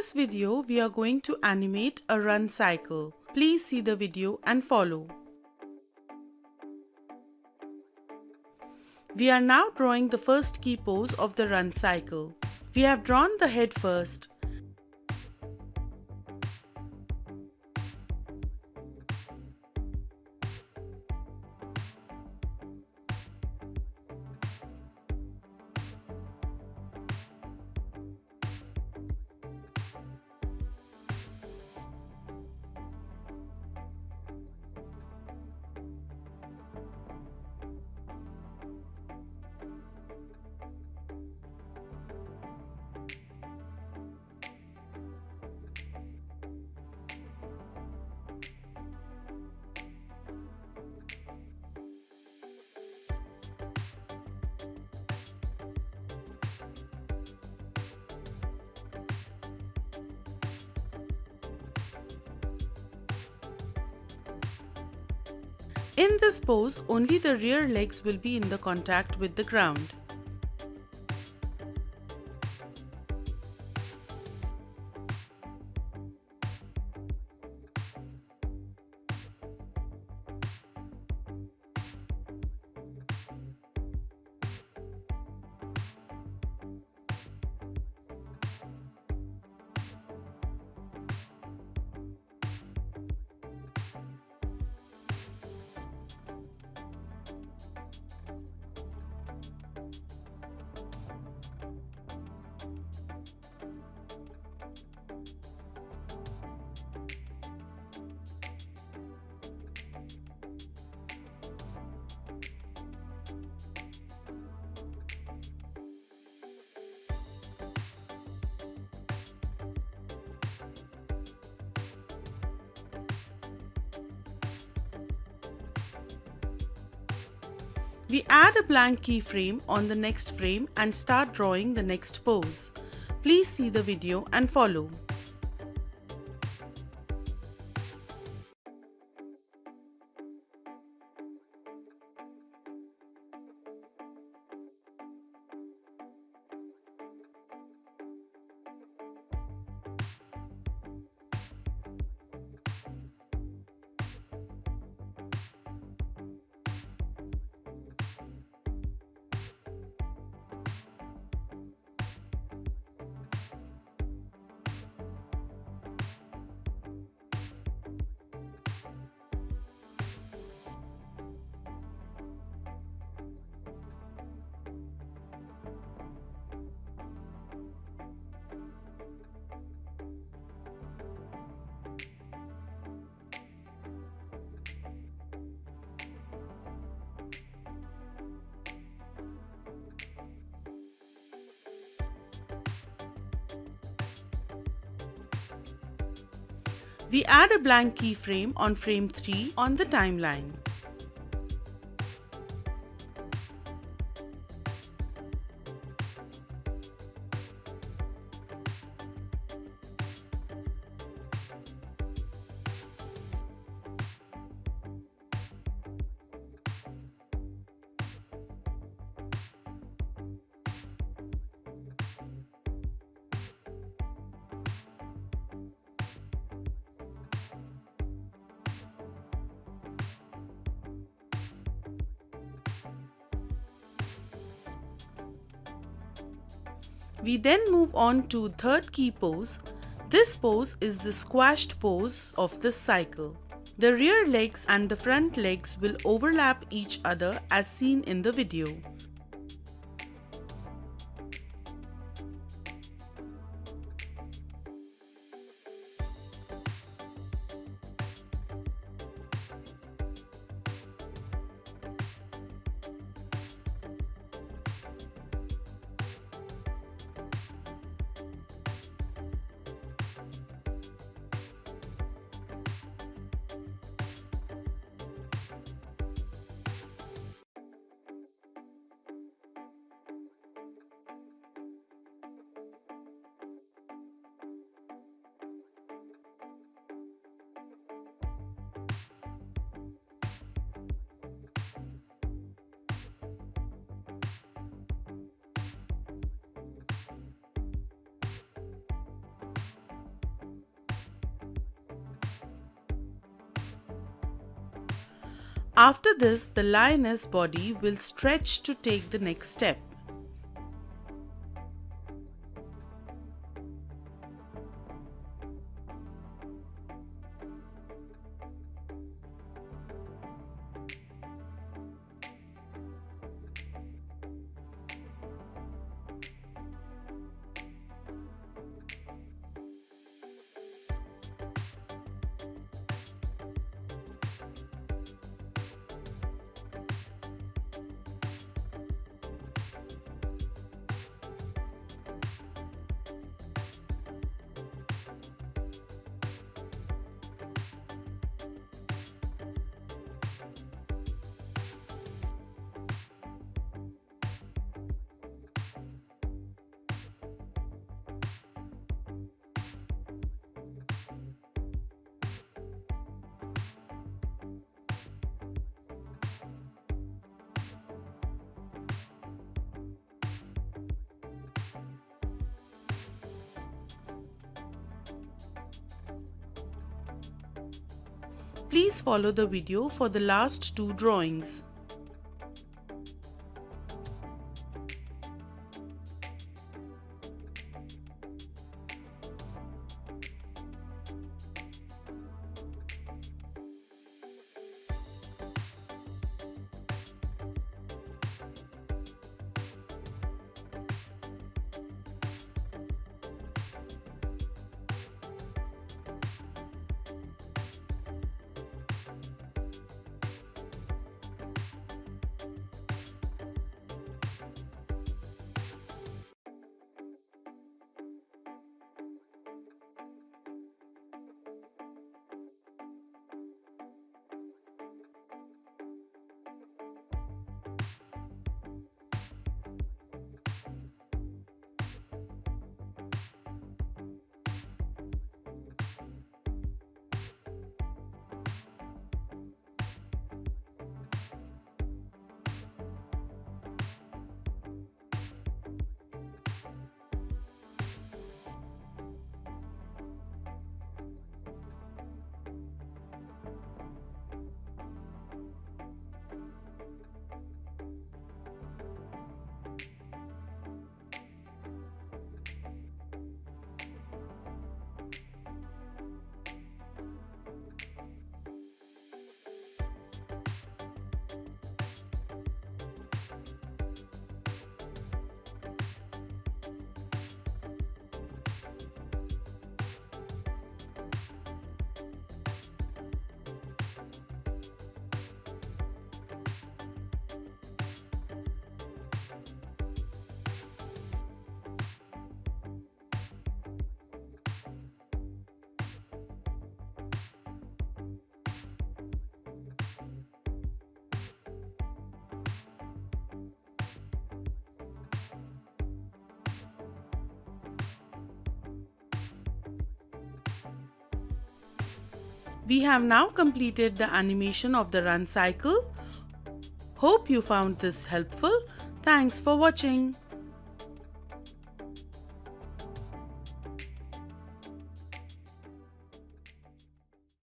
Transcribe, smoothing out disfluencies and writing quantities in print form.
this video, we are going to animate a run cycle. Please see the video and follow. We are now drawing the first key pose of the run cycle. We have drawn the head first. In this pose, only the rear legs will be in the contact with the ground. We add a blank keyframe on the next frame and start drawing the next pose. Please see the video and follow. We add a blank keyframe on frame 3 on the timeline. We then move on to third key pose. This pose is the squashed pose of this cycle. The rear legs and the front legs will overlap each other as seen in the video. After this, the lioness body will stretch to take the next step. Please follow the video for the last two drawings. We have now completed the animation of the run cycle. Hope you found this helpful. Thanks for watching.